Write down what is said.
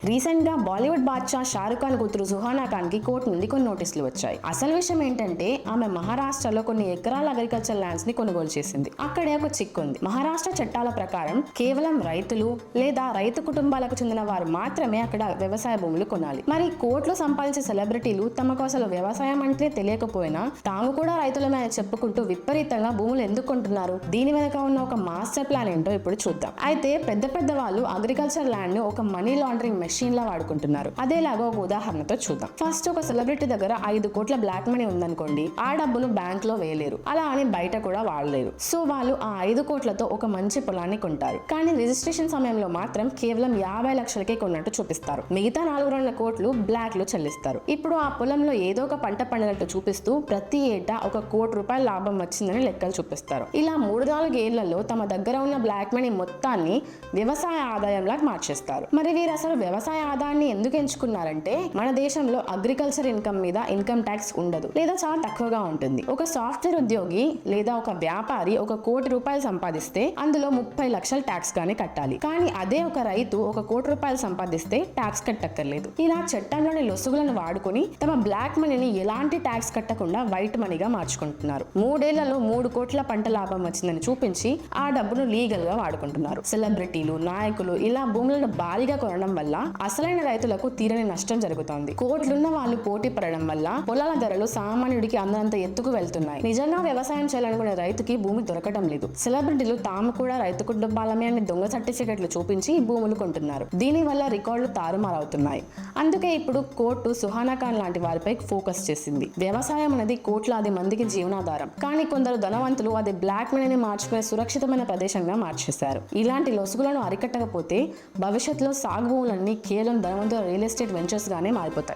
Recent గా బాలీవుడ్ బాద్షా షారుఖ్ ఖాన్ కూతురు సుహానా ఖాన్ కి కోర్టు నుండి కొన్ని నోటీసులు వచ్చాయి. అసలు విషయం ఏంటంటే ఆమె మహారాష్ట్రలో కొన్ని ఎకరాల అగ్రికల్చర్ ల్యాండ్స్ ని కొనుగోలు చేసింది. అక్కడే ఒక చిక్కు ఉంది. మహారాష్ట్ర చట్టాల ప్రకారం కేవలం రైతులు లేదా రైతు కుటుంబాలకు చెందిన వారు మాత్రమే అక్కడ వ్యవసాయ భూములు కొనాలి. మరి కోర్టులో సంపాదించే సెలబ్రిటీలు తమకు అసలు వ్యవసాయం అంటే తెలియకపోయినా తాము కూడా రైతులమే అని చెప్పుకుంటూ విపరీతంగా భూములు ఎందుకు కొంటున్నారు? దీని వెనక ఉన్న ఒక మాస్టర్ ప్లాన్ ఏంటో ఇప్పుడు చూద్దాం. అయితే పెద్ద పెద్ద వాళ్ళు అగ్రికల్చర్ ల్యాండ్ ని ఒక మనీ లాండరింగ్ మెషిన్ లా వాడుకుంటున్నారు. అదేలాగా ఒక ఉదాహరణతో చూద్దాం. ఫస్ట్ ఒక సెలబ్రిటీ దగ్గర 5 కోట్ల బ్లాక్ మనీ ఉందనుకోండి, ఆ డబ్బును బ్యాంక్ లో వేయలేరు, అలా అని బయట కూడా వాడలేరు. సో వాళ్ళు ఆ 5 కోట్లతో ఒక మంచి పొలాన్ని కొంటారు. కానీ రిజిస్ట్రేషన్ సమయంలో మాత్రం కేవలం 50 లక్షలకే కొన్నట్టు చూపిస్తారు. మిగతా 400 కోట్లు బ్లాక్ లో చెల్లిస్తారు. ఇప్పుడు ఆ పొలంలో ఏదో ఒక పంట పండినట్టు చూపిస్తూ ప్రతి ఏటా 1 కోటి రూపాయల లాభం వచ్చిందని లెక్కలు చూపిస్తారు. ఇలా 3-4 ఏళ్లలో తమ దగ్గర ఉన్న బ్లాక్ మనీ మొత్తాన్ని వ్యవసాయ ఆదాయంలా మార్చేస్తారు. మరి వీరు అసలు వ్యవసాయ ఆదాయాన్ని ఎందుకు ఎంచుకున్నారంటే, మన దేశంలో అగ్రికల్చర్ ఇన్కమ్ మీద ఇన్కమ్ ట్యాక్స్ ఉండదు లేదా చాలా తక్కువగా ఉంటుంది. ఒక సాఫ్ట్వేర్ ఉద్యోగి లేదా ఒక వ్యాపారి 1 కోటి రూపాయలు సంపాదిస్తే అందులో 30 లక్షల ట్యాక్స్ గానీ కట్టాలి. కానీ అదే ఒక రైతు 1 కోటి రూపాయలు సంపాదిస్తే ట్యాక్స్ కట్టక్కర్లేదు. ఇలా చట్టంలోని లొసుగులను వాడుకొని తమ బ్లాక్ మనీని ఎలాంటి ట్యాక్స్ కట్టకుండా వైట్ మనీగా మార్చుకుంటున్నారు. 3 ఏళ్లలో 3 కోట్ల పంట లాభం వచ్చిందని చూపించి ఆ డబ్బును లీగల్ గా వాడుకుంటున్నారు. సెలబ్రిటీలు, నాయకులు ఇలా భూములను భారీగా కొనడం వల్ల అసలైన రైతులకు తీరని నష్టం జరుగుతోంది. కోట్లున్న వాళ్ళు పోటీ పడడం వల్ల పొలాల ధరలు సామాన్యుడికి అందనంత ఎత్తుకు వెళ్తున్నాయి. నిజంగా వ్యవసాయం చేయాలనుకునే రైతుకి భూమి దొరకడం లేదు. సెలబ్రిటీలు తాము కూడా రైతు కుటుంబాలమే అని దొంగ సర్టిఫికెట్లు చూపించి భూములు కొంటున్నారు. దీని వల్ల రికార్డులు తారుమారవుతున్నాయి. అందుకే ఇప్పుడు కోర్టు సుహానా ఖాన్ లాంటి వారిపై ఫోకస్ చేసింది. వ్యవసాయం అనేది కోట్లాది మందికి జీవనాధారం. కానీ కొందరు ధనవంతులు అది బ్లాక్ మనీని మార్చుకునే సురక్షితమైన ప్రదేశంగా మార్చేశారు. ఇలాంటి లొసుగులను అరికట్టకపోతే భవిష్యత్తులో సాగు భూములన్నీ కేవలం ధనవంతుల రియల్ ఎస్టేట్ వెంచర్స్ గానే మారిపోతాయి.